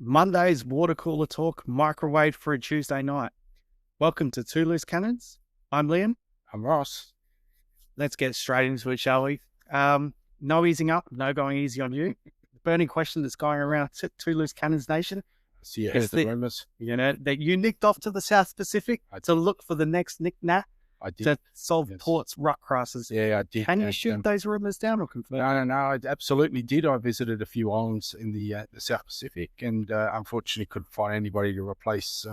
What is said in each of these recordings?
Monday's water cooler talk, microwave for a Tuesday night. Welcome to Two Loose Cannons. I'm Liam. I'm Ross. Let's get straight into it, shall we? No easing up, no going easy on you. The burning question that's going around Two Loose Cannons Nation. So you heard the rumours. You know, that you nicked off to the South Pacific to look for the next knick-knack to solve Port's ruck crisis. Yeah, I did. Can you shoot those rumours down or confirm? No, I absolutely did. I visited a few islands in the South Pacific and unfortunately couldn't find anybody to replace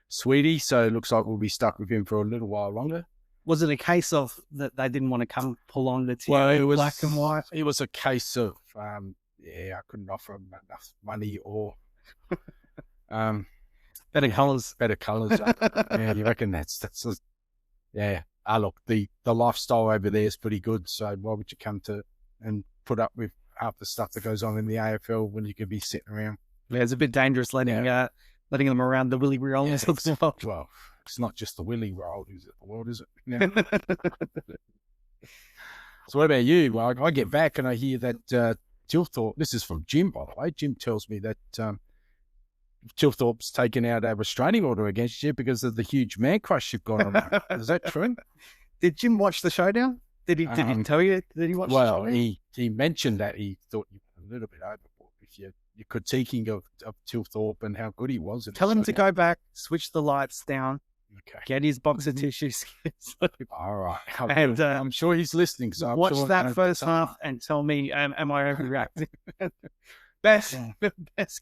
Sweetie, so it looks like we'll be stuck with him for a little while longer. Was it a case of that they didn't want to come pull on the team? Well, it was black and white. It was a case of I couldn't offer him enough money or better colours. Better colours. Yeah, you reckon that's yeah. Look, the lifestyle over there is pretty good, so why would you come to and put up with half the stuff that goes on in the AFL when you could be sitting around? Yeah, it's a bit dangerous letting them around the willy roll. Yeah, well, it's not just the willy roll, is it? The world, is it? Yeah. So what about you? Well, I get back and I hear that Thilthorpe, this is from Jim, by the way. Jim tells me that Thilthorpe's taken out a restraining order against you because of the huge man crush you've got on. Is that true? Did Jim watch the showdown? Did he tell you? Did he watch the showdown? Well, he mentioned that he thought you were a little bit overboard with your critiquing of Thilthorpe and how good he was. Tell him to go back, switch the lights down, get his box of tissues. All right. And I'm sure he's listening. So watch that first half and tell me, am I overreacting? Best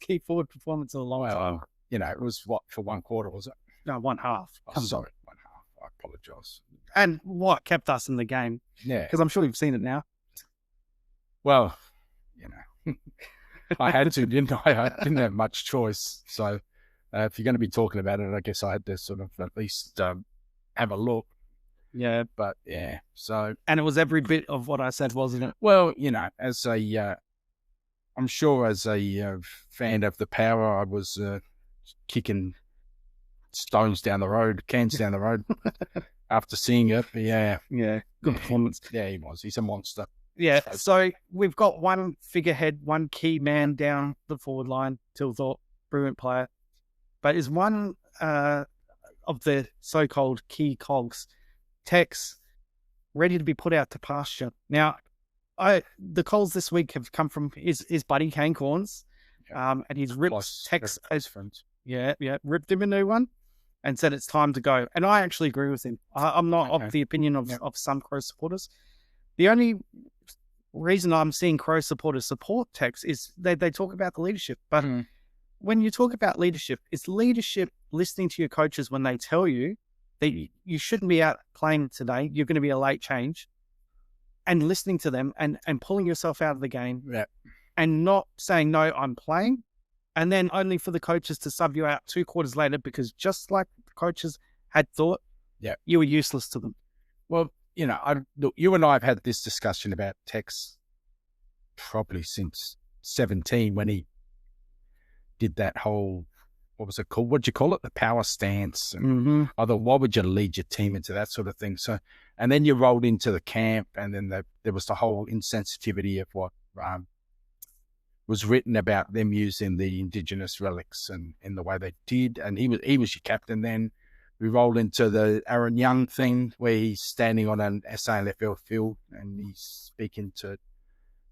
key forward performance of the long time. It was what, for one quarter, was it? No, one half. Oh, sorry, one half. I apologise. And what kept us in the game? Yeah. Because I'm sure you've seen it now. Well, I had to, didn't I? I didn't have much choice. So if you're going to be talking about it, I guess I had to sort of at least have a look. Yeah. But yeah, so. And it was every bit of what I said, wasn't it? Well, as I'm sure as a fan of the Power, I was kicking stones down the road, cans down the road after seeing it. But yeah. Good performance. Yeah, he was. He's a monster. Yeah, so we've got one figurehead, one key man down the forward line, Thilthorpe, brilliant player. But is one of the so-called key cogs, Tex, ready to be put out to pasture. Now, the calls this week have come from his buddy Kane Corns, and he's ripped Tex ripped him a new one and said it's time to go. And I actually agree with him. I'm not of the opinion of some Crow supporters. The only reason I'm seeing Crow supporters support Tex is they talk about the leadership. But when you talk about leadership, it's leadership listening to your coaches when they tell you that you shouldn't be out playing today. You're going to be a late change. And listening to them and pulling yourself out of the game and not saying, no, I'm playing. And then only for the coaches to sub you out 2 quarters later because just like the coaches had thought, you were useless to them. Well, look, you and I have had this discussion about Tex probably since 17 when he did that whole, what was it called? What'd you call it? The power stance. And I thought, why would you lead your team into that sort of thing? So, and then you rolled into the camp and then there was the whole insensitivity of what was written about them using the Indigenous relics and in the way they did. And he was your captain then. We rolled into the Aaron Young thing where he's standing on an SANFL field and he's speaking to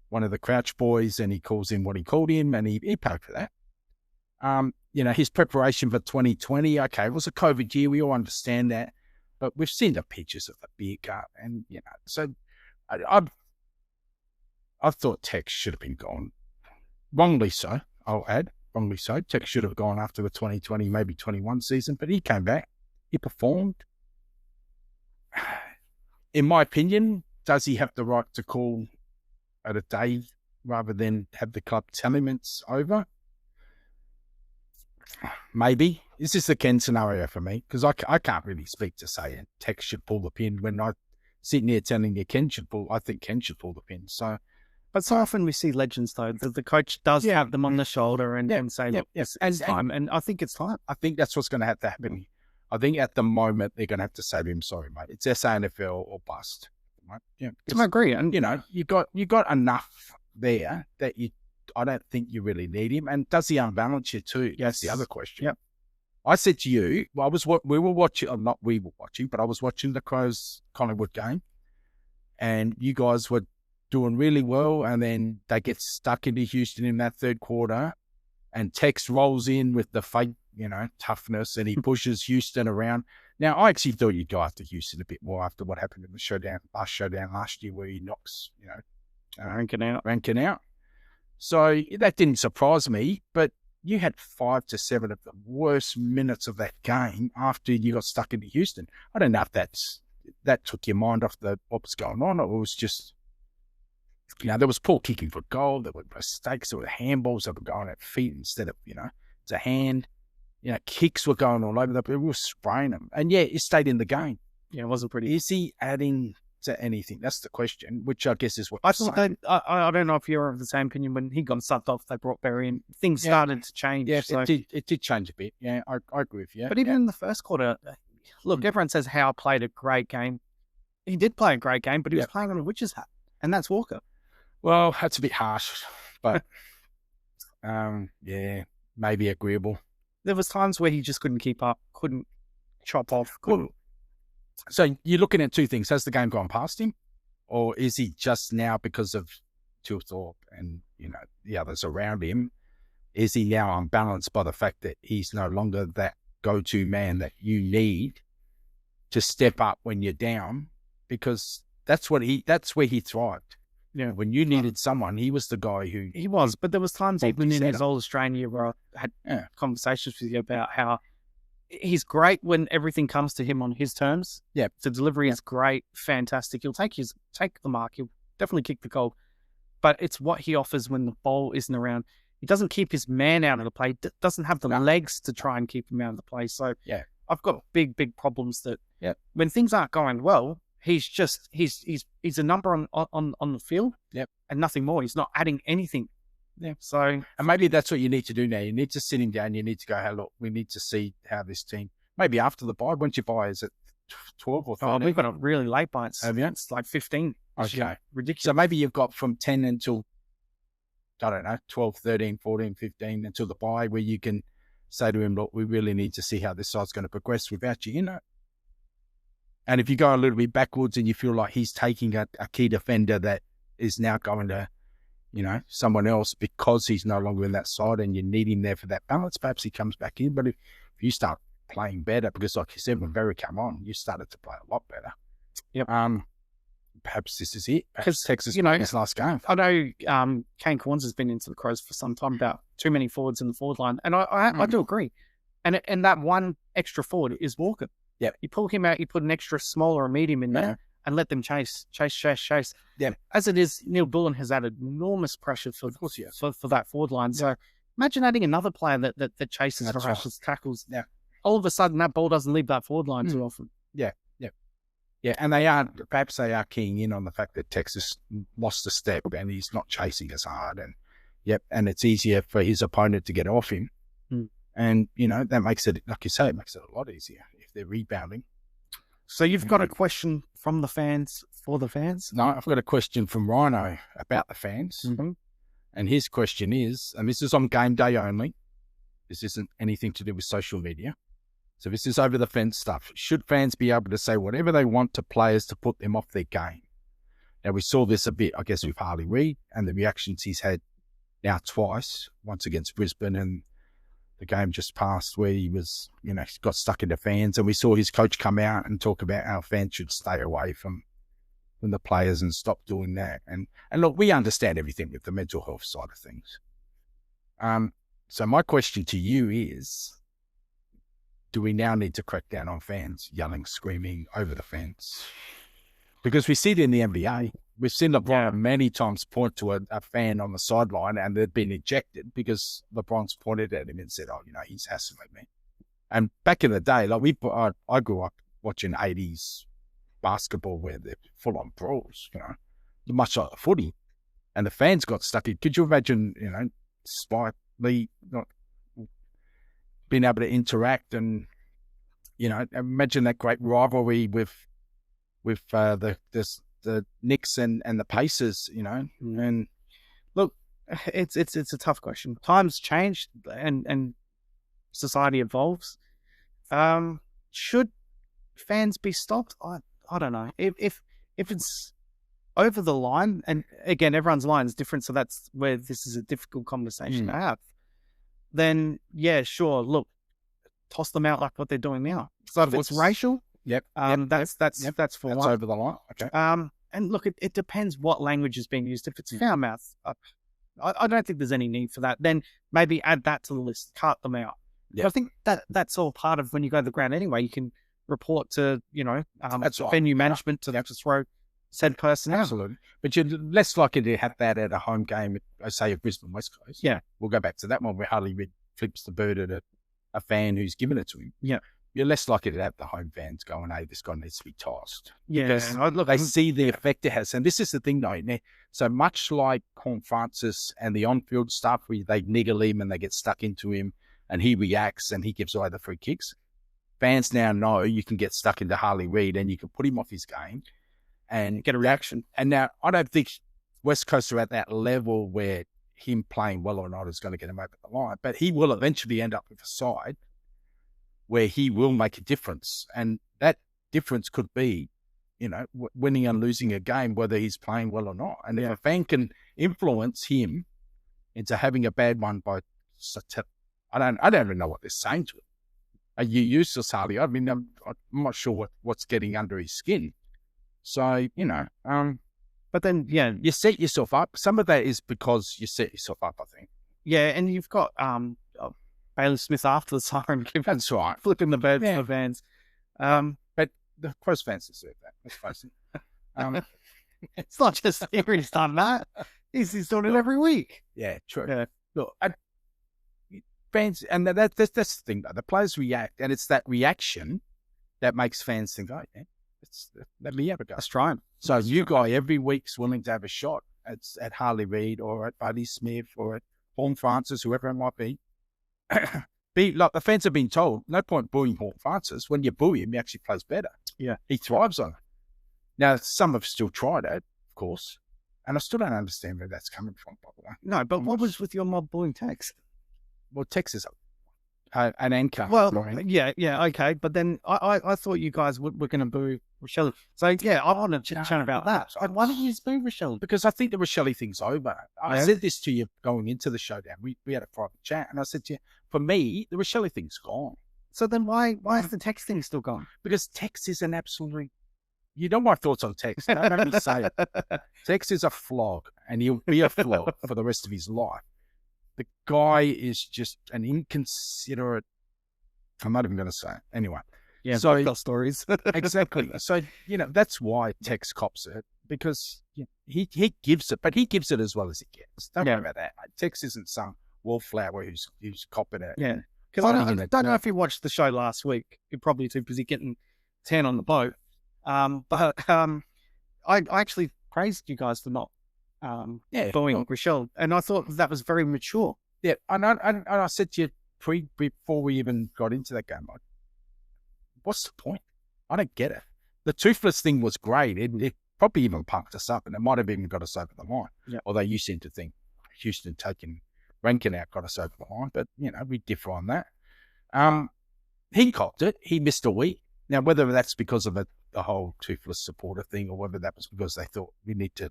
one of the Crouch boys and he calls him what he called him and he paid for that. His preparation for 2020, it was a COVID year. We all understand that. But we've seen the pictures of the beer gut and, so I thought Tex should have been gone. Wrongly so, I'll add. Wrongly so. Tex should have gone after the 2020, maybe 21 season, but he came back. He performed. In my opinion, does he have the right to call at a day rather than have the club tell him it's over? Maybe. This is the Ken scenario for me because I can't really speak to say Tex should pull the pin when I'm sitting here telling you I think Ken should pull the pin. So, but so often we see legends though that the coach does have them on the shoulder and say, look, it's time. And I think it's time. I think that's what's going to have to happen. I think at the moment they're going to have to say to him, sorry, mate, it's SANFL or bust. Right? I agree. And you got enough there that I don't think you really need him. And does he unbalance you too? That's the other question. Yep. I said to you, well, we were watching, or not we were watching, but I was watching the Crows Collingwood game, and you guys were doing really well, and then they get stuck into Houston in that third quarter, and Tex rolls in with the fake, toughness, and he pushes Houston around. Now, I actually thought you'd go after Houston a bit more after what happened in the showdown last year, where he knocks, ranking out. So that didn't surprise me, but you had 5 to 7 of the worst minutes of that game after you got stuck into Houston. I don't know if that took your mind off what was going on, or it was just, there was poor kicking for goal, there were mistakes, there were handballs that were going at feet instead of, it's a hand. Kicks were going all over the place. We were spraying them. And yeah, he stayed in the game. Yeah, it wasn't pretty. Is he adding to anything? That's the question, which I guess is what I don't know if you're of the same opinion. When he got subbed off, they brought Berry in. Things started to change. Yeah, so. It did change a bit. Yeah, I agree with you. But even in the first quarter, look, everyone says Howe played a great game. He did play a great game, but he was playing on a witch's hat, and that's Walker. Well, that's a bit harsh, but maybe agreeable. There was times where he just couldn't keep up, couldn't chop off. So you're looking at two things. Has the game gone past him? Or is he just now, because of Thilthorpe and, the others around him, is he now unbalanced by the fact that he's no longer that go-to man that you need to step up when you're down? Because that's where he thrived. Yeah, when you needed someone, he was the guy who... He was, but there was times even in his old Australian year where I had conversations with you about how he's great when everything comes to him on his terms. Yeah. The delivery is great, fantastic. He'll take the mark. He'll definitely kick the goal. But it's what he offers when the ball isn't around. He doesn't keep his man out of the play, doesn't have the legs to try and keep him out of the play. So I've got big problems that when things aren't going well, he's a number on the field, and nothing more. He's not adding anything. Yeah. So, and maybe that's what you need to do now. You need to sit him down. You need to go, hey, look, we need to see how this team. Maybe after the bye, once you buy, is it 12 or 13? Oh, we've got a really late buy. It's like 15. Okay, ridiculous. So maybe you've got from 10 until 12, 13, 14, 15 until the bye, where you can say to him, look, we really need to see how this side's going to progress without you in it. And if you go a little bit backwards and you feel like he's taking a key defender that is now going to, someone else because he's no longer in that side and you need him there for that balance, perhaps he comes back in. But if you start playing better, because like you said, when Berry came on, you started to play a lot better. Yep. Perhaps this is it. Because Texas, his last game. I know Kane Corns has been into the Crows for some time about too many forwards in the forward line. And I do agree. And that one extra forward is Walker. Yeah, you pull him out, you put an extra small or a medium in there and let them chase. Yeah. As it is, Neil Bullen has added enormous pressure for that forward line. So imagine adding another player that chases, rushes, tackles. Yeah. All of a sudden, that ball doesn't leave that forward line too often. Yeah. And perhaps they are keying in on the fact that Texas lost a step and he's not chasing as hard. And it's easier for his opponent to get off him. And, that makes it, like you say, it makes it a lot easier if they're rebounding. So you've got a question from the fans for the fans? No, I've got a question from Rhino about the fans. Mm-hmm. And his question is, and this is on game day only, this isn't anything to do with social media. So this is over the fence stuff. Should fans be able to say whatever they want to players to put them off their game? Now, we saw this a bit, I guess, with Harley Reid and the reactions he's had now twice, once against Brisbane and the game just passed where he was, got stuck into fans, and we saw his coach come out and talk about how fans should stay away from the players and stop doing that. And look, we understand everything with the mental health side of things. So my question to you is, do we now need to crack down on fans yelling, screaming over the fence? Because we see it in the NBA. We've seen LeBron many times point to a fan on the sideline and they've been ejected because LeBron's pointed at him and said, oh, he's hassling me. And back in the day, like I grew up watching 80s basketball where they're full-on brawls, much like footy. And the fans got stuck in. Could you imagine, Spike Lee not being able to interact and, imagine that great rivalry with the Knicks and the Pacers, And look, it's a tough question. Times change and society evolves. Should fans be stopped? I don't know. If it's over the line, and again, everyone's line is different, so that's where this is a difficult conversation to have. Then yeah, sure. Look, toss them out like what they're doing now. So if it's racial, that's for that's one. over the line. Okay. And look, it depends what language is being used. If it's foul mouth, I don't think there's any need for that. Then maybe add that to the list, cut them out. Yeah. But I think that's all part of when you go to the ground anyway. You can report to, venue management to throw said person out. Absolutely. But you're less likely to have that at a home game, say, at Brisbane West Coast. Yeah. We'll go back to that one where Harley Reid flips the bird at a fan who's given it to him. Yeah. You're less likely to have the home fans going, hey, this guy needs to be tossed. Yeah. Because they see the effect it has. And this is the thing, though. So much like Horn Francis and the on-field stuff where they niggle him and they get stuck into him and he reacts and he gives away the free kicks, fans now know you can get stuck into Harley Reid and you can put him off his game and get a reaction. And now I don't think West Coast are at that level where him playing well or not is going to get him over the line, but he will eventually end up with a side where he will make a difference. And that difference could be, winning and losing a game, whether he's playing well or not. And if a fan can influence him into having a bad one by I don't even know what they're saying to him. Are you useless, Harley? I mean, I'm not sure what's getting under his skin. So, but then, you set yourself up. Some of that is because you set yourself up, I think. Yeah, and you've got Bailey Smith after the siren. That's right. Flipping the bird for the fans. But the Crows fans deserve that. Let's face it. It's not just here he's done that. He's doing it every week. Yeah, true. Yeah. Look, fans, and that's the thing, though. The players react, and it's that reaction that makes fans think, oh, yeah, let me have a go. Let's try him. So you guy every week's willing to have a shot at Harley Reid or at Buddy Smith or at Horn Francis, whoever it might be. Like the fans have been told, no point booing Horn Francis. When you boo him, he actually plays better. Yeah. He thrives on it. Now, some have still tried it, of course, and I still don't understand where that's coming from, by the way. No, but what was with your mob bullying Tex? Well, Tex is an anchor. Well, yeah, okay. But then I thought you guys were going to boo Rochelle. So, yeah, I want to chat about that. Why don't you just boo Rochelle? Because I think the Rochelle thing's over. I said this to you going into the showdown. We had a private chat, and I said to you, for me, the Rochelle thing's gone. So then why is the Tex thing still gone? Because Tex is an absolute... You know my thoughts on Tex. Don't let me say it. Tex is a flog, and he'll be a flog for the rest of his life. The guy is just an inconsiderate... I'm not even going to say it. Anyway. Yeah, so got stories. Exactly. So, that's why Tex cops it, because he gives it, but he gives it as well as he gets. Don't worry about that. Tex isn't some wallflower who's copping it. Yeah. Because I don't know if you watched the show last week. You're probably too busy getting 10 on the boat. But I actually praised you guys for not booing Rochelle, and I thought that was very mature. Yeah, and I said to you before we even got into that game, what's the point? I don't get it. The toothless thing was great. It probably even pumped us up, and it might have even got us over the line. Yeah. Although you seem to think Houston taking Rankin out got us over the line, but we differ on that. He copped it. He missed a week. Now, whether that's because of the whole toothless supporter thing, or whether that was because they thought we need to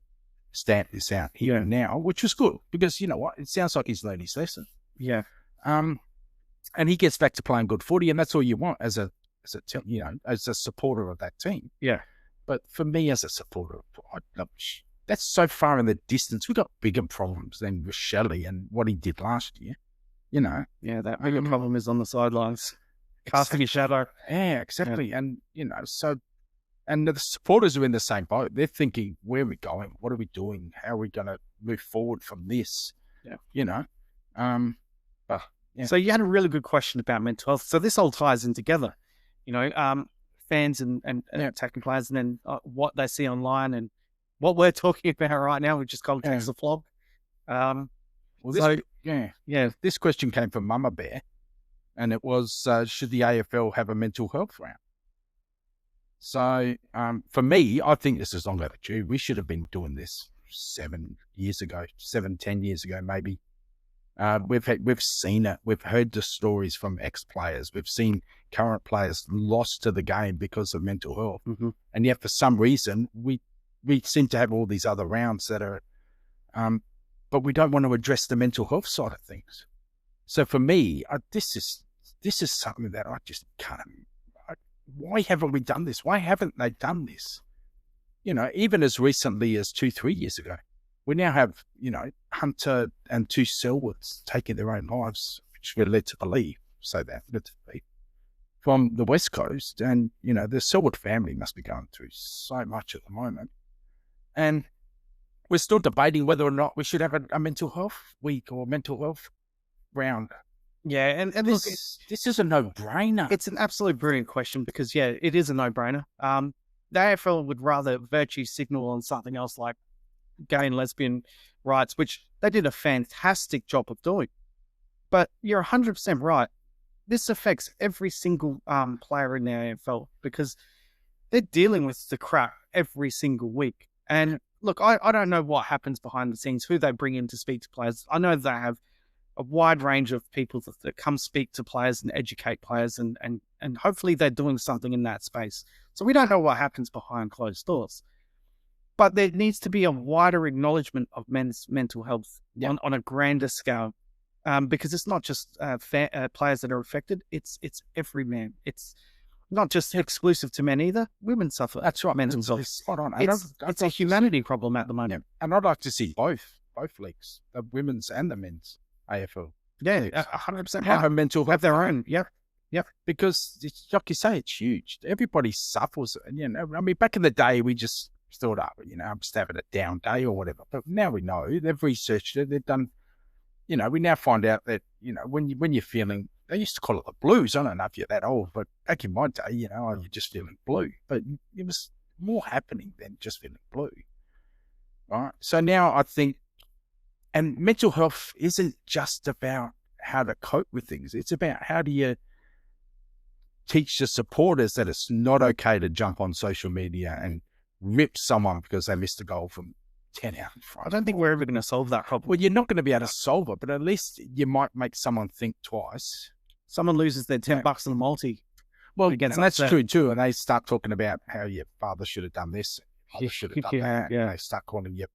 stamp this out here and now, which was good because you know what, it sounds like he's learned his lesson. Yeah. And he gets back to playing good footy, and that's all you want as a supporter of that team. Yeah. But for me, as a supporter, that's so far in the distance. We've got bigger problems than with Shelley and what he did last year. Yeah, that bigger problem is on the sidelines, casting a shadow. Yeah, exactly. Yeah. And and the supporters are in the same boat. They're thinking, where are we going? What are we doing? How are we going to move forward from this? Yeah. So you had a really good question about mental health. So this all ties in together, fans and attacking players, and then what they see online and what we're talking about right now, which is called Tex the Flog. This question came from Mama Bear, and it was, should the AFL have a mental health round? So for me, I think this is long overdue. We should have been doing this 10 years ago, maybe. We've seen it. We've heard the stories from ex-players. We've seen current players lost to the game because of mental health. Mm-hmm. And yet for some reason, we seem to have all these other rounds that are, but we don't want to address the mental health side of things. So for me, this is something that I just can't. Why haven't we done this? Why haven't they done this? Even as recently as 2-3 years ago, we now have, Hunter and 2 Selwoods taking their own lives, which we're led to believe, from the West Coast. And, the Selwood family must be going through so much at the moment. And we're still debating whether or not we should have a mental health week or mental health round. Yeah, and this is a no-brainer. It's an absolute brilliant question because, it is a no-brainer. The AFL would rather virtue signal on something else like gay and lesbian rights, which they did a fantastic job of doing. But you're 100% right. This affects every single player in the AFL because they're dealing with the crap every single week. And look, I don't know what happens behind the scenes, who they bring in to speak to players. I know they have a wide range of people that come speak to players and educate players, and hopefully they're doing something in that space. So we don't know what happens behind closed doors. But there needs to be a wider acknowledgement of men's mental health on a grander scale, because it's not just players that are affected. It's every man. It's not just exclusive to men either. Women suffer. That's right. Mental health. Spot on. It's a humanity problem at the moment. And I'd like to see both leagues, the women's and the men's AFL. Yeah, 100%. Have mental health. Have their own. Yep. Because it's, like you say, it's huge. Everybody suffers. And, I mean, back in the day, we just thought, I'm just having a down day or whatever. But now we know, they've researched it. They've done, we now find out that, when you're feeling, they used to call it the blues. I don't know if you're that old, but back in my day, you're just feeling blue. But it was more happening than just feeling blue. Right. So now I think, and mental health isn't just about how to cope with things. It's about how do you teach the supporters that it's not okay to jump on social media and rip someone because they missed a goal from 10 out in front. I don't think we're ever going to solve that problem. Well, you're not going to be able to solve it, but at least you might make someone think twice. Someone loses their $10 in a multi. Well, and that's true too. And they start talking about how your father should have done this, mother should have done that. Yeah. And they start calling you,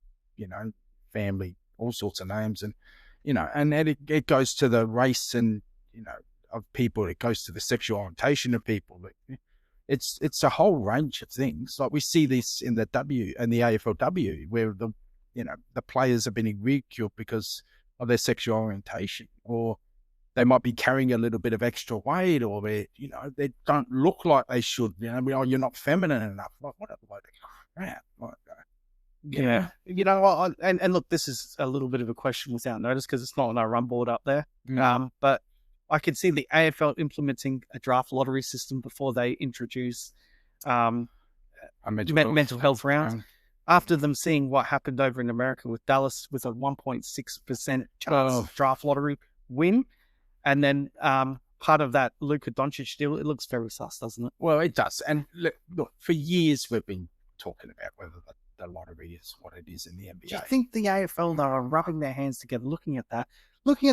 family, all sorts of names. And, and it goes to the race and, of people. It goes to the sexual orientation of people. It's a whole range of things. Like we see this in the AFLW, where the players have been ridiculed because of their sexual orientation, or they might be carrying a little bit of extra weight, or they don't look like they should. You're not feminine enough. Like, what a load of crap. And look, this is a little bit of a question without notice because it's not on our run board up there. But I could see the AFL implementing a draft lottery system before they introduce a mental health round. After them seeing what happened over in America with Dallas with a 1.6% chance draft lottery win, and then part of that Luka Doncic deal, it looks very sus, doesn't it? Well, it does. And look, for years we've been talking about whether the lottery is what it is in the NBA. Do you think the AFL are rubbing their hands together, looking at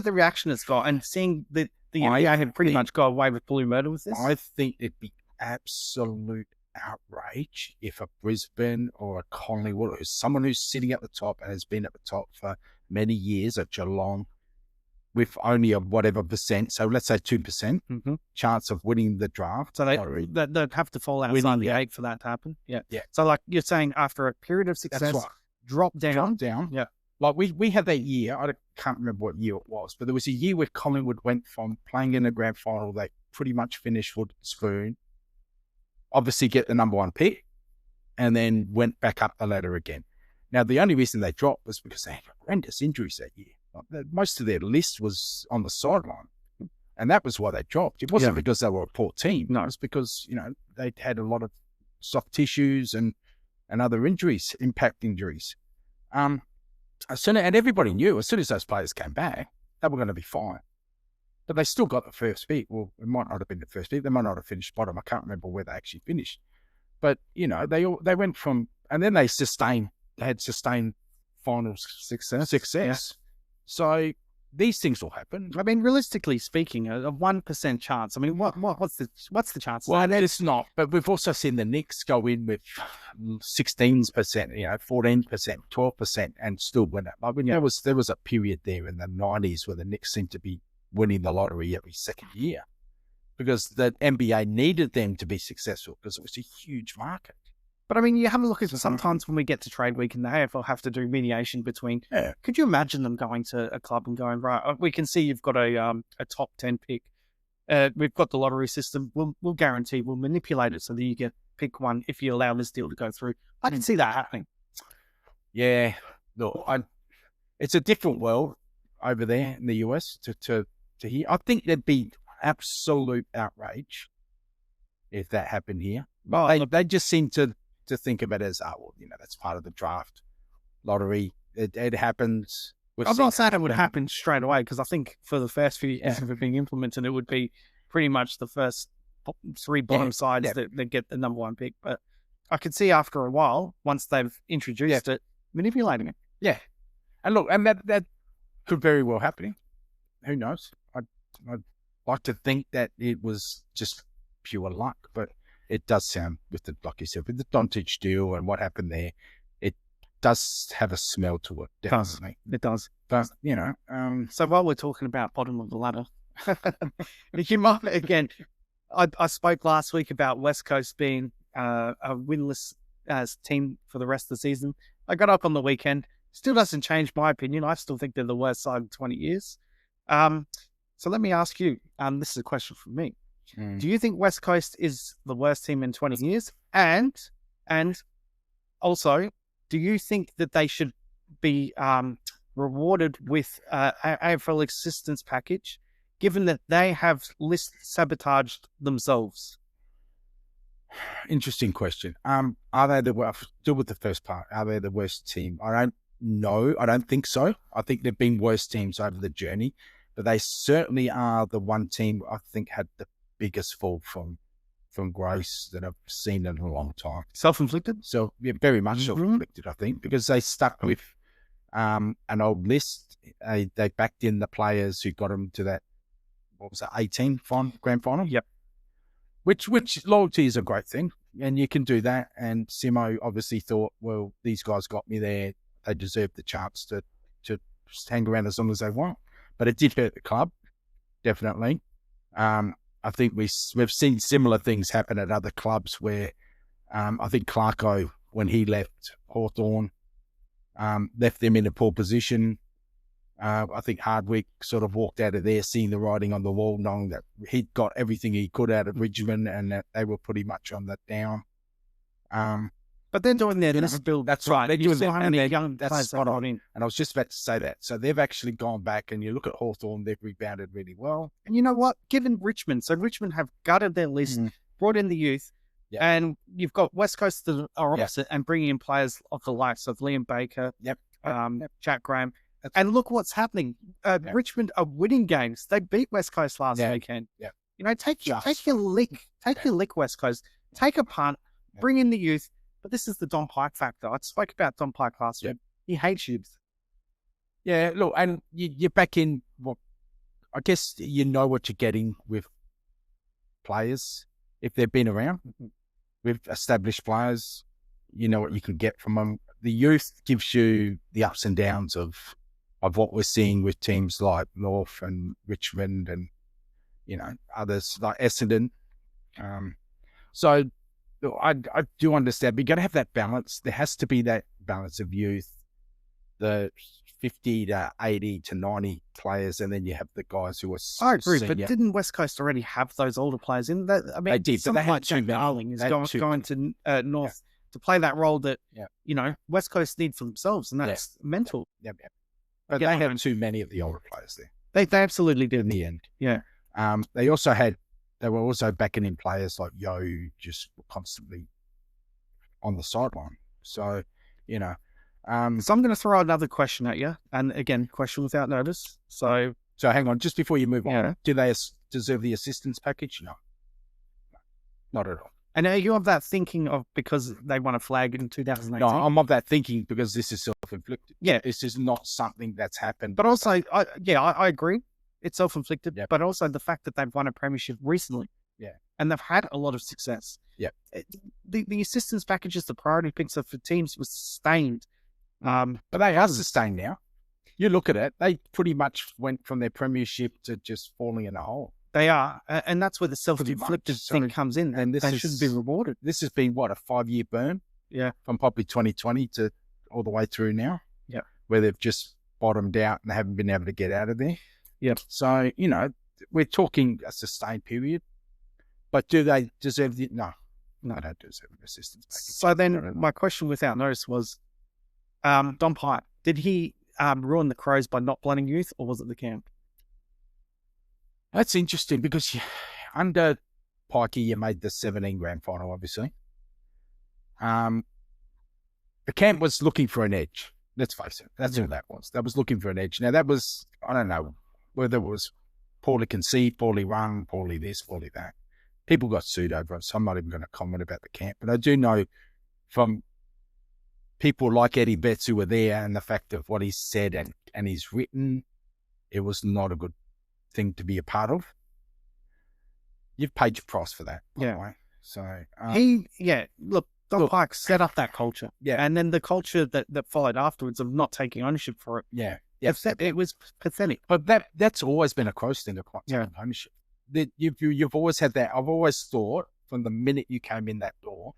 the reaction it's got, and seeing that the NBA had pretty much got away with blue murder with this? I think it'd be absolute outrage if a Brisbane or a Collingwood or someone who's sitting at the top and has been at the top for many years at Geelong with only a whatever percent, so let's say 2% chance of winning the draft. So they'd have to fall outside the 8 for that to happen. Yeah. So like you're saying, after a period of success, drop down. Yeah. Like we had that year, I can't remember what year it was, but there was a year where Collingwood went from playing in a grand final, they pretty much finished with spoon, obviously get the number 1 pick, and then went back up the ladder again. Now, the only reason they dropped was because they had horrendous injuries that year. Most of their list was on the sideline, and that was why they dropped. It wasn't because they were a poor team. No, it's because, they'd had a lot of soft tissues and other injuries, impact injuries. And everybody knew as soon as those players came back, they were going to be fine. But they still got the first pick. Well, it might not have been the first pick. They might not have finished bottom. I can't remember where they actually finished. But, they went from, and then they had sustained finals Success. success. So these things will happen. I mean, realistically speaking, a 1% chance. I mean, what's the chance? Well, that is not. But we've also seen the Knicks go in with 16%, 14%, 12%, and still win it. I mean, there was a period there in the 90s where the Knicks seemed to be winning the lottery every second year because the NBA needed them to be successful because it was a huge market. But I mean, you have a look at sometimes when we get to trade week and the AFL have to do mediation between. Yeah. Could you imagine them going to a club and going, right, we can see you've got a top 10 pick. We've got the lottery system. We'll guarantee we'll manipulate it so that you get pick one if you allow this deal to go through. I can see that happening. Yeah, look, it's a different world over there in the US to here. I think there'd be absolute outrage if that happened here. But they just seem to think of it as, that's part of the draft lottery. It happens. I'm not saying it would happen straight away because I think for the first few years of it being implemented, it would be pretty much the first 3 bottom sides that get the number 1 pick. But I could see after a while, once they've introduced it, manipulating it. Yeah. And look, and that could very well happen. Who knows? I'd like to think that it was just pure luck, but it does sound, like you said, with the Doncic deal and what happened there, it does have a smell to it, definitely. It does. But, so while we're talking about bottom of the ladder, you might, again, I spoke last week about West Coast being a winless team for the rest of the season. I got up on the weekend. Still doesn't change my opinion. I still think they're the worst side in 20 years. So let me ask you, this is a question from me. Do you think West Coast is the worst team in 20 years? And also, do you think that they should be rewarded with an AFL assistance package, given that they have sabotaged themselves? Interesting question. Are they still with the first part? Are they the worst team? I don't know. I don't think so. I think there've been worse teams over the journey, but they certainly are the one team I think had the biggest fall from grace that I've seen in a long time. Self-inflicted? So, yeah, very much self-inflicted, I think, because they stuck with an old list. They backed in the players who got them to that, 18 grand final? Yep. Which loyalty is a great thing, and you can do that. And Simo obviously thought, well, these guys got me there. They deserve the chance to hang around as long as they want. But it did hurt the club, definitely. I think we've seen similar things happen at other clubs where I think Clarko, when he left Hawthorn, left them in a poor position. I think Hardwick sort of walked out of there seeing the writing on the wall, knowing that he'd got everything he could out of Richmond and that they were pretty much on that down. But they're doing their build. That's right. They're doing that, and they're young. That's spot on. And I was just about to say that. So they've actually gone back, and you look at Hawthorn, they've rebounded really well. And you know what? Given Richmond, so Richmond have gutted their list, brought in the youth, and you've got West Coast that are opposite and bringing in players of the likes of Liam Baker, Jack Graham. And look what's happening. Richmond are winning games. They beat West Coast last weekend. Yeah. Take your lick, West Coast. Take a punt, bring in the youth. But this is the Don Pike factor. I spoke about Don Pike last week. He hates you. Yeah, look, and you're back in what I guess you know what you're getting with players if they've been around. With established players, you know what you can get from them. The youth gives you the ups and downs of what we're seeing with teams like North and Richmond and others like Essendon. So I do understand, but you got to have that balance. There has to be that balance of youth, the 50 to 80 to 90 players, and then you have the guys who are I agree, senior. but didn't West Coast already have those older players in that? I mean, they did, but they had Jack Darling is going to North to play that role that West Coast need for themselves, and that's mental. But they had too many of the older players there. They absolutely did in the end. Yeah. They were also backing in players like Yo, who just were constantly on the sideline. So, so I'm going to throw another question at you. And again, question without notice. So hang on, just before you move on, do they deserve the assistance package? No, not at all. And are you of that thinking of because they won a flag in 2018? No, I'm of that thinking because this is self-inflicted. Yeah. This is not something that's happened. But also, I agree. It's self-inflicted, Yep. but also the fact that they've won a premiership recently. Yeah. And they've had a lot of success. Yep. The assistance packages, the priority picks for teams was sustained. But they are sustained now. You look at it, they pretty much went from their premiership to just falling in a hole. They are. And that's where the self-inflicted thing comes in. And they should be rewarded. This has been, what, a 5-year burn? Yeah. From probably 2020 to all the way through now. Yeah. Where they've just bottomed out and haven't been able to get out of there. Yep. So, you know, we're talking a sustained period. But do they deserve the... No, they don't deserve an assistance package. So then my question without notice was, Don Pike, did he ruin the Crows by not blooding youth, or was it the camp? That's interesting because under Pikey, you made the 17 grand final, obviously. The camp was looking for an edge. Let's face it. That's all that was. That was looking for an edge. Now, that was, I don't know whether it was poorly conceived, poorly run, poorly this, poorly that. People got sued over it, so I'm not even going to comment about the camp. But I do know from people like Eddie Betts who were there and the fact of what he said and he's written, it was not a good thing to be a part of. You've paid your price for that, by the way. So look, Don Pike set up that culture. Yeah. And then the culture that followed afterwards of not taking ownership for it. Yeah. It was pathetic. But that's always been a Crows thing, of taking ownership. You've always had that. I've always thought from the minute you came in that door,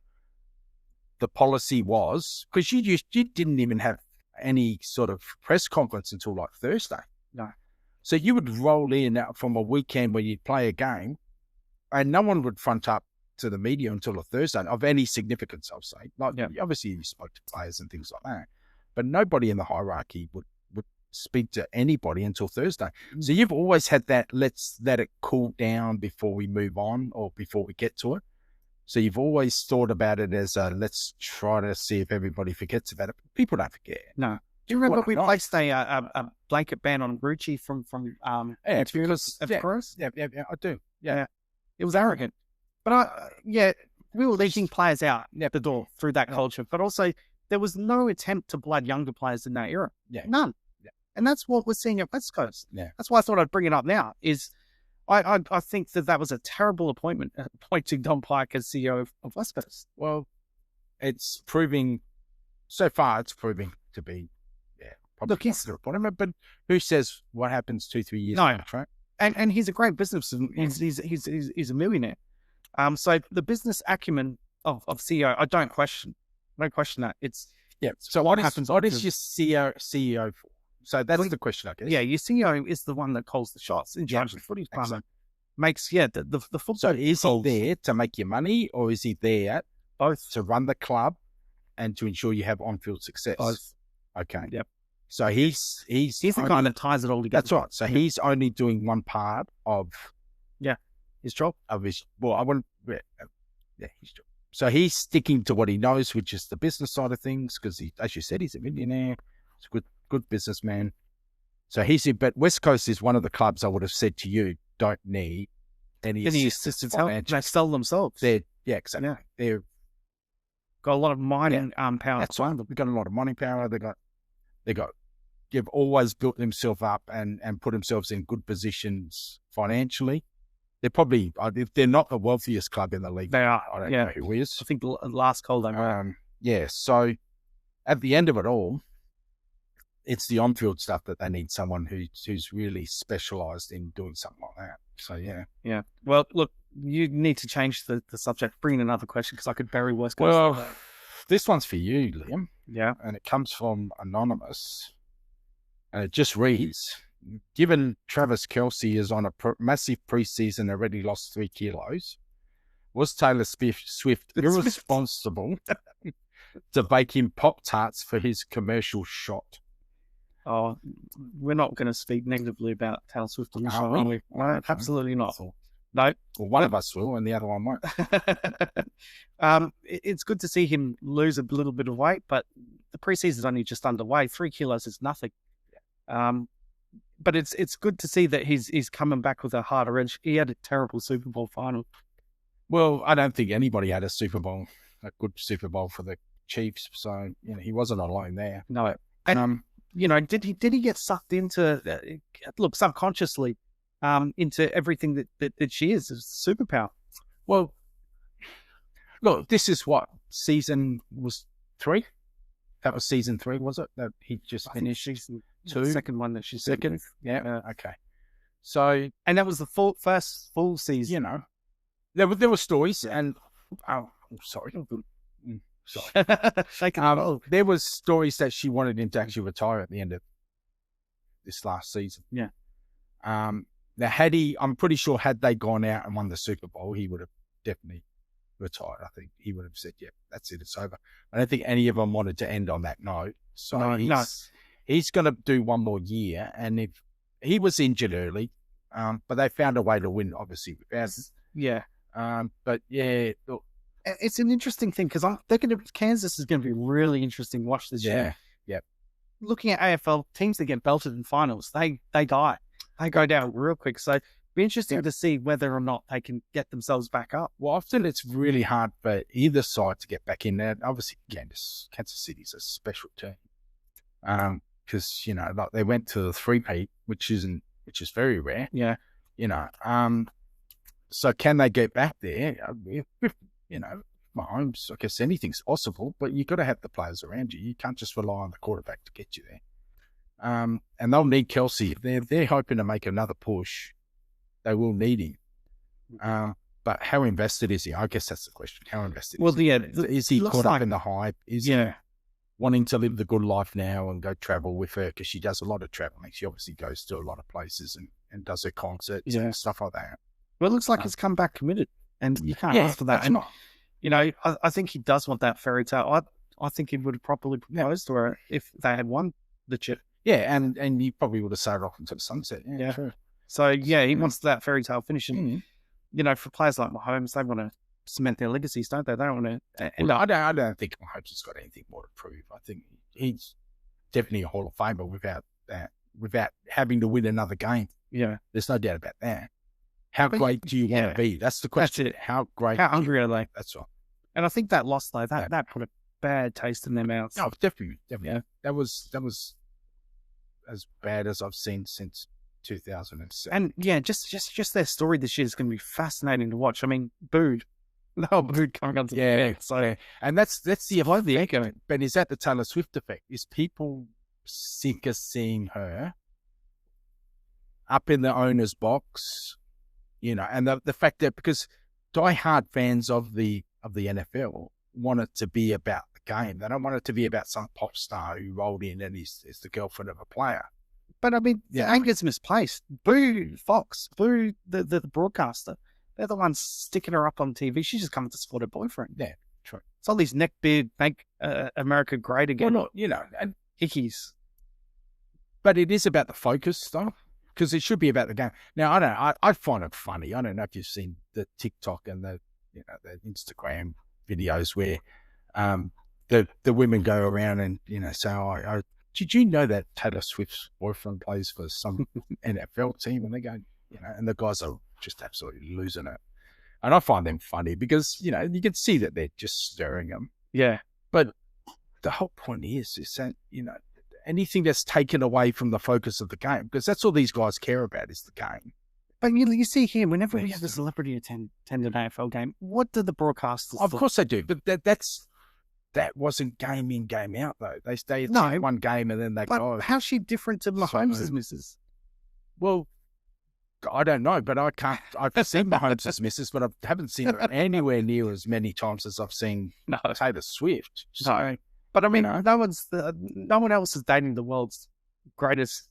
the policy was, because you didn't even have any sort of press conference until like Thursday. No. So you would roll in from a weekend where you'd play a game and no one would front up to the media until a Thursday of any significance, I'll say. Obviously you spoke to players and things like that, but nobody in the hierarchy would speak to anybody until Thursday. So you've always had that, let's let it cool down before we move on or before we get to it. So you've always thought about it as let's try to see if everybody forgets about it. People don't forget. No. Do you remember we placed a blanket ban on Grucci from because Crows? Yeah, I do. Yeah. It was arrogant. But we were leaking players out the door through that culture. But also there was no attempt to blood younger players in that era. Yeah. None. Yeah. And that's what we're seeing at West Coast. Yeah. That's why I thought I'd bring it up now is I think that was a terrible appointment, appointing Don Pike as CEO of West Coast. Well, it's proving to be, probably the appointment, but who says what happens 2-3 years later, right? And he's a great businessman. He's a millionaire. So the business acumen of CEO, I don't question that. It's So what is your CEO for? So that's the question, I guess. Yeah, your CEO is the one that calls the shots in charge of the footy department. Makes the football. So is he there to make you money, or is he there both to run the club and to ensure you have on-field success? Both. Okay. Yep. So he's the kind that ties it all together. That's right. So he's only doing one part of his job. His job. So he's sticking to what he knows, which is the business side of things, because as you said, he's a millionaire. He's a good businessman. So but West Coast is one of the clubs I would have said to you don't need any assistance. They sell themselves. Exactly. Yeah. They've got a lot of mining power. That's right. They've got a lot of mining power. They've always built themselves up and put themselves in good positions financially. They're probably, if they're not the wealthiest club in the league, they are. I don't know who is. I think the last call they made. So at the end of it all, it's the on-field stuff that they need someone who's really specialised in doing something like that. So, yeah. Well, look, you need to change the subject. Bring in another question because I could bury West Coast. Well, this one's for you, Liam. Yeah. And it comes from Anonymous. And it just reads, given Travis Kelce is on a massive preseason, already lost 3 kilos, was Taylor Swift irresponsible to bake him Pop-Tarts for his commercial shot? Oh, we're not going to speak negatively about Taylor Swift on the show, are we? No, absolutely not. No. Well, one of us will and the other one won't. It's good to see him lose a little bit of weight, but the preseason's only just underway. 3 kilos is nothing. But it's good to see that he's coming back with a harder edge. He had a terrible Super Bowl final. Well, I don't think anybody had a good Super Bowl for the Chiefs. So, he wasn't alone there. No. And did he get sucked into subconsciously into everything that she is a superpower? Well, look, this is what season was 3. That was season 3, was it? That he just finished season 2, the second one that she's second. Yeah. Okay. So, and that was the first full season. There were stories, and sorry. Sorry. There was stories that she wanted him to actually retire at the end of this last season. Yeah. Now, I'm pretty sure had they gone out and won the Super Bowl, he would have definitely retired. I think he would have said, "Yeah, that's it, it's over." I don't think any of them wanted to end on that note. So he's going to do one more year, and if he was injured early, but they found a way to win, obviously. Yeah. But yeah, look, it's an interesting thing because Kansas is going to be really interesting to watch this year. Yeah. Looking at AFL teams that get belted in finals, they die. They go down real quick. So it'd be interesting to see whether or not they can get themselves back up. Well, often it's really hard for either side to get back in there. Obviously, Kansas City's a special team. Because, like they went to the 3-peat, which is very rare. Yeah. So can they get back there? Mahomes, I guess anything's possible, but you've got to have the players around you. You can't just rely on the quarterback to get you there. And they'll need Kelsey. If they're hoping to make another push, they will need him. But how invested is he? I guess that's the question. How invested is he? Is he caught up in the hype? Is he wanting to live the good life now and go travel with her? Because she does a lot of traveling. She obviously goes to a lot of places and does her concerts and stuff like that. Well, it looks like he's come back committed, and you can't ask for that. And, I think he does want that fairy tale. I think he would have properly proposed to her if they had won the chip. Yeah, and he probably would have sailed off into the sunset. Yeah, true. So, he wants that fairy tale finish. And, for players like Mahomes, they want to cement their legacies, don't they? They don't want to... I don't think Mahomes has got anything more to prove. I think he's definitely a Hall of Famer without having to win another game. Yeah. There's no doubt about that. How great do you want to be? That's the question. That's it. How great? How hungry are they? That's right. And I think that loss, though, that put a bad taste in their mouths. No, definitely. Yeah. That was as bad as I've seen since 2007. And just their story this year is going to be fascinating to watch. I mean, booed. No, booed coming onto the field. So, and that's the effect. But is that the Taylor Swift effect? Is people sick of seeing her up in the owner's box? And the fact that because die-hard fans of the NFL want it to be about the game. They don't want it to be about some pop star who rolled in and is the girlfriend of a player. But I mean, the aim gets misplaced. Boo Fox, boo the broadcaster. They're the ones sticking her up on TV. She's just coming to support her boyfriend. Yeah, true. It's all these neckbeard, make America great again. Well, not, and hickeys. But it is about the focus, though. Because it should be about the game. Now, I find it funny. I don't know if you've seen the TikTok and the Instagram videos where the women go around and say, did you know that Taylor Swift's boyfriend plays for some NFL team? And they go, and the guys are just absolutely losing it. And I find them funny because you can see that they're just stirring them. Yeah, but the whole point is that anything that's taken away from the focus of the game, because that's all these guys care about is the game. But you see here, whenever we have a celebrity attend an AFL game, what do the broadcasters Of course they do, but that wasn't game in, game out, though. They stay at one game and then they go. But how's she different to Mahomes' missus? Well, I don't know, but I can't. I've seen Mahomes' missus, but I haven't seen her anywhere near as many times as I've seen Taylor Swift. So, no. But I mean, no one else is dating the world's greatest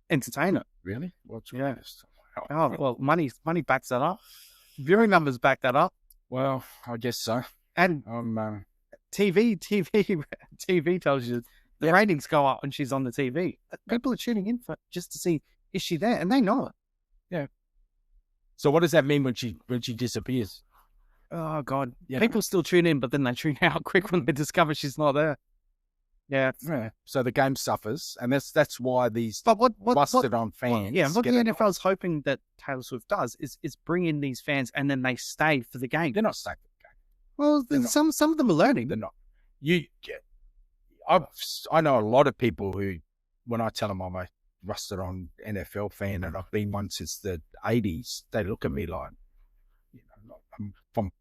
entertainer. Really? What's greatest? Oh, well, money backs that up. Viewing numbers back that up. Well, I guess so. And TV tells you the ratings go up when she's on the TV. People are tuning in just to see, is she there? And they know it. Yeah. So what does that mean when she disappears? Oh God! Yeah. People still tune in, but then they tune out quick when they discover she's not there. Yeah. So the game suffers, and that's why these busted on fans. What the NFL is hoping that Taylor Swift does is bring in these fans, and then they stay for the game. They're not staying for the game. Well, some of them are learning. They're not. I know a lot of people who, when I tell them I'm a rusted on NFL fan and I've been one since the 80s, they look at me like, I'm from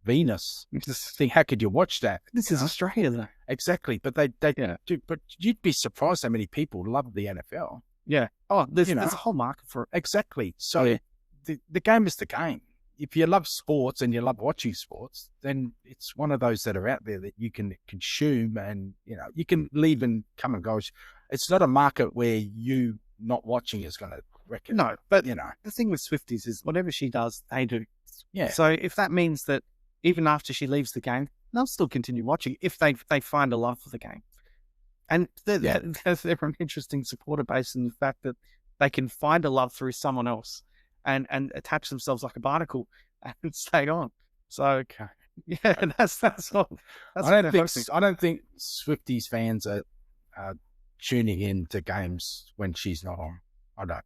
Venus. Just think, how could you watch that? This is Australia, though. Exactly. But they do. But you'd be surprised how many people love the NFL. Yeah. Oh, there's a whole market for it. Exactly. So the game is the game. If you love sports and you love watching sports, then it's one of those that are out there that you can consume and, you can leave and come and go. It's not a market where you not watching is going to wreck it. No, but the thing with Swifties is whatever she does, they do. Yeah. So if that means that even after she leaves the game, they'll still continue watching if they find a love for the game. And they're an interesting supporter base in the fact that they can find a love through someone else and attach themselves like a barnacle and stay on. So that's all. I don't think Swifties fans are tuning in to games when she's not on. I don't.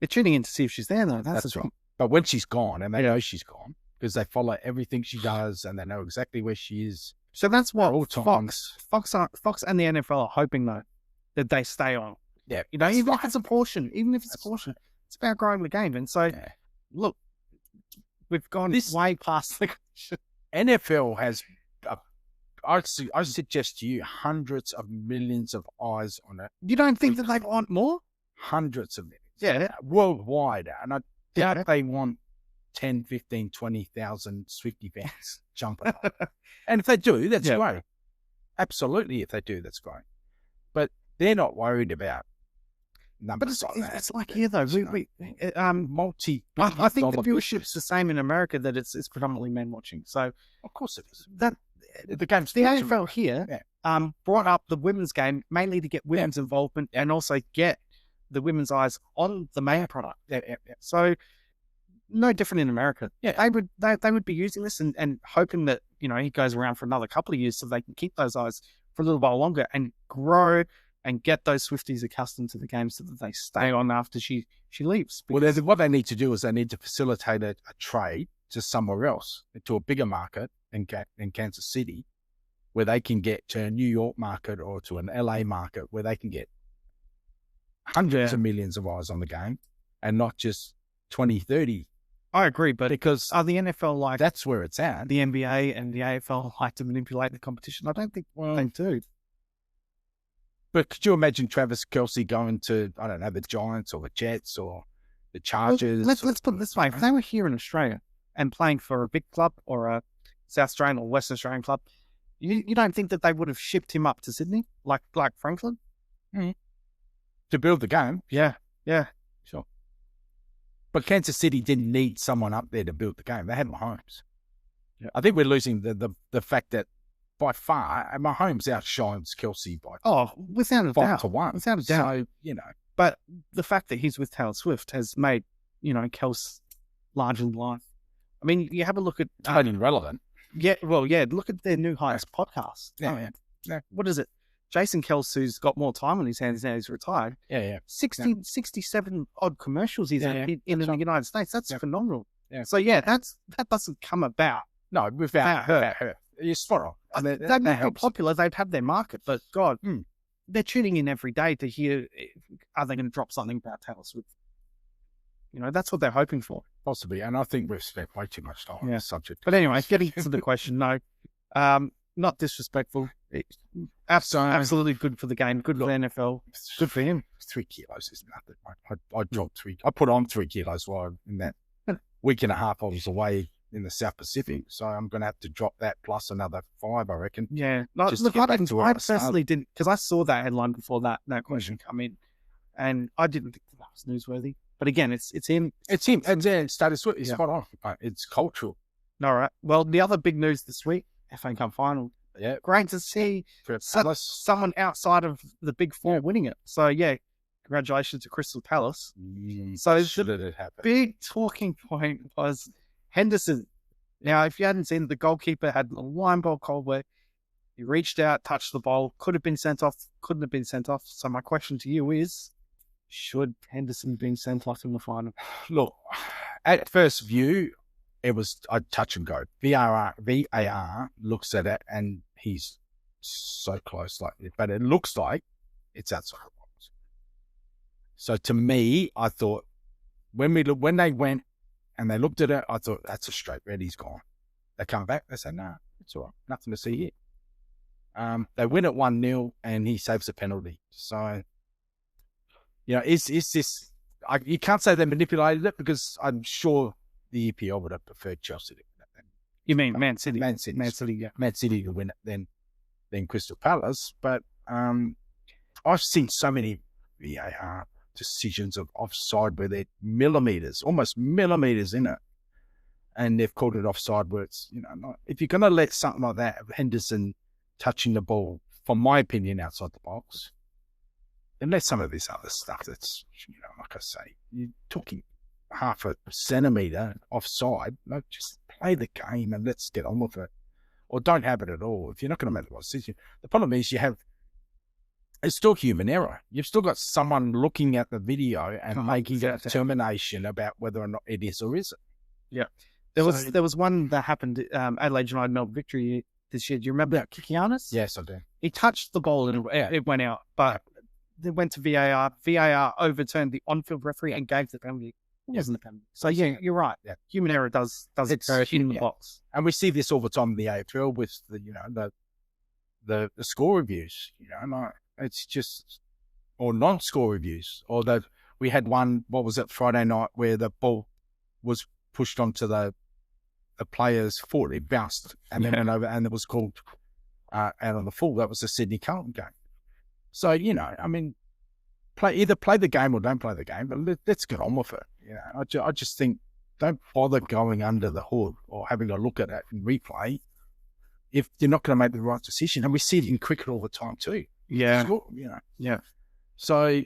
They're tuning in to see if she's there, though. That's right. But when she's gone, and they know she's gone because they follow everything she does and they know exactly where she is. So that's what Fox and the NFL are hoping, though, that they stay on. Yeah. Even if it's a portion, it's about growing the game. And so, look, we've gone way past the NFL has, I suggest to you, hundreds of millions of eyes on it. You don't think that they want more? Hundreds of millions. Yeah. Worldwide. And I doubt they want 10, 15, 20,000 Swiftie fans jumping up. And if they do, that's great. Absolutely, if they do, that's great. But they're not worried about numbers like that. It's like here, though. I think the viewership's the same in America, that it's predominantly men watching. So, of course it is. The AFL here brought up the women's game mainly to get women's involvement and also get the women's eyes on the male product. So, no different in America. They would be using this and hoping that he goes around for another couple of years so they can keep those eyes for a little while longer and grow and get those Swifties accustomed to the game so that they stay on after she leaves. Well, what they need to do is they need to facilitate a trade to somewhere else, to a bigger market in Kansas City, where they can get to a New York market or to an LA market where they can get hundreds of millions of eyes on the game and not just 20, 30. I agree, but because the NFL that's where it's at. The NBA and the AFL like to manipulate the competition. I don't think they do. But could you imagine Travis Kelce going to, I don't know, the Giants or the Jets or the Chargers? Well, let's put it this way. If they were here in Australia and playing for a big club or a South Australian or Western Australian club, you don't think that they would have shipped him up to Sydney like Franklin? Mm. To build the game? Yeah. Sure. But Kansas City didn't need someone up there to build the game. They had Mahomes. Yeah. I think we're losing the fact that by far, Mahomes outshines Kelce by without a doubt. 5-1. Without a doubt. So, But the fact that he's with Taylor Swift has made, Kels larger than life. I mean, you have a look at... totally irrelevant. Yeah, look at their new highest podcast. Yeah. What is it? Jason Kels, who's got more time on his hands now he's retired. 67 odd commercials he's in the United States. That's phenomenal. Yeah. So that doesn't come about. No, without her. You're spot on. They'd be popular. They'd have their market, but God, they're tuning in every day to hear, are they going to drop something about Taylor Swift? That's what they're hoping for. Possibly. And I think we've spent way too much time on this subject. But anyway, getting to the question, no. Not disrespectful. Absolutely good for the game. Good for the NFL. Good for him. 3 kilos is nothing. I dropped 3. I put on 3 kilos while in that week and a half I was away in the South Pacific. So I'm going to have to drop that plus another 5, I reckon. Yeah. I personally didn't, because I saw that headline before that question come in, and I didn't think that was newsworthy. But again, it's him. It's him. And status quo is spot on. It's cultural. All right. Well, the other big news this week, FA Cup final. Yeah. Great to see someone outside of the big four winning it. So, congratulations to Crystal Palace. So the big talking point was Henderson. Now, if you hadn't seen it, the goalkeeper had a line ball call where he reached out, touched the ball, could have been sent off, couldn't have been sent off. So my question to you is, should Henderson been sent off in the final? Look, at first view, it was a touch and go. VAR looks at it and he's so close, but it looks like it's outside the box. So to me, I thought when they went and they looked at it, I thought that's a straight red. He's gone. They come back. They say, no, it's all right. Nothing to see here. They win at 1-0 and he saves a penalty. So, is this? You can't say they manipulated it because I'm sure the EPL would have preferred Chelsea to win it. You mean Man City? Man City, yeah. Man City to win it than Crystal Palace. But I've seen so many VAR decisions of offside where they're almost millimeters in it, and they've called it offside where it's, if you're going to let something like that, Henderson touching the ball, from my opinion, outside the box, then let some of this other stuff that's, like I say, you're talking half a centimetre offside, just play the game and let's get on with it. Or don't have it at all if you're not going to make the right decision. The problem is it's still human error. You've still got someone looking at the video and making a determination about whether or not it is or isn't. Yeah. There was one that happened, Adelaide United Melbourne victory this year. Do you remember that Kikianis? Yes, I do. He touched the ball and it went out, but it went to VAR. VAR overturned the on-field referee and gave the penalty. It wasn't a penalty. So yeah, you're right. Yeah. Human error does occur in the box. And we see this all the time in the AFL with the score reviews, it's just, or non-score reviews, or that we had one, what was it, Friday night, where the ball was pushed onto the player's foot. It bounced and then went over, and it was called out on the full. That was the Sydney Carlton game. So, either play the game or don't play the game, but let's get on with it. I just think don't bother going under the hood or having a look at it and replay if you're not going to make the right decision. And we see it in cricket all the time too. Yeah. Yeah. So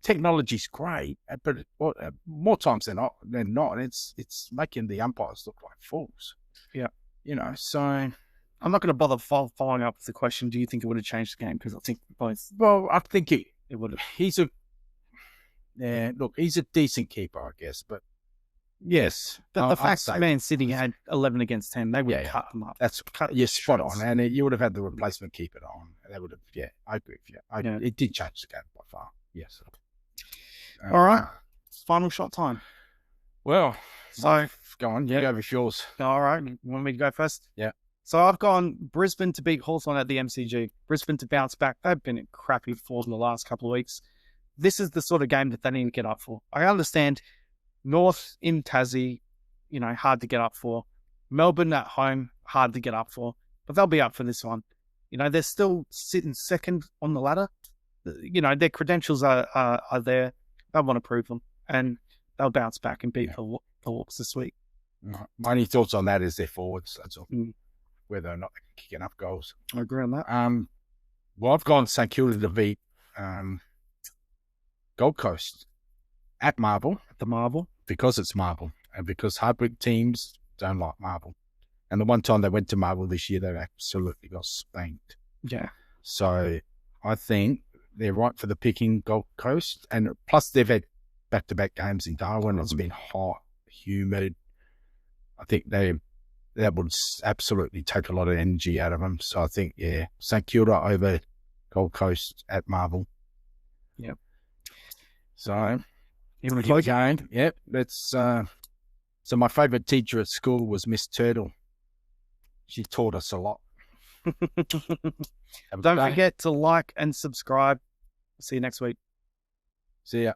technology's great, but more times than not, it's making the umpires look like fools. Yeah. So I'm not going to bother following up with the question, do you think it would have changed the game? Because I think both. Well, I think it would have. He's a decent keeper, I guess, but yes. But the fact that Man City had 11 against 10, they would have cut them up. That's spot on. And you would have had the replacement keeper on. They would have, I agree with you. It did change the game by far. Yes. All right. Final shot time. Well, so go on. Yeah, go with yours. All right. You want me to go first? Yeah. So I've gone Brisbane to beat Hawthorn at the MCG. Brisbane to bounce back. They've been in crappy form in the last couple of weeks. This is the sort of game that they need to get up for. I understand North in Tassie, hard to get up for. Melbourne at home, hard to get up for. But they'll be up for this one. They're still sitting second on the ladder. Their credentials are there. They want to prove them. And they'll bounce back and beat the Hawks this week. My only thoughts on that is their forwards. That's all. Whether or not they can kick enough goals. I agree on that. Well, I've gone St Kilda to beat Gold Coast at Marvel. At the Marvel. Because it's Marvel and because hardworking teams don't like Marvel. And the one time they went to Marvel this year, they absolutely got spanked. Yeah. So I think they're right for the picking, Gold Coast. And plus they've had back-to-back games in Darwin. It's been hot, humid. I think that would absolutely take a lot of energy out of them. So I think, St Kilda over Gold Coast at Marvel. Yep. So, even a close game. Yep. That's so my favourite teacher at school was Miss Turtle. She taught us a lot. Don't forget to like and subscribe. See you next week. See ya.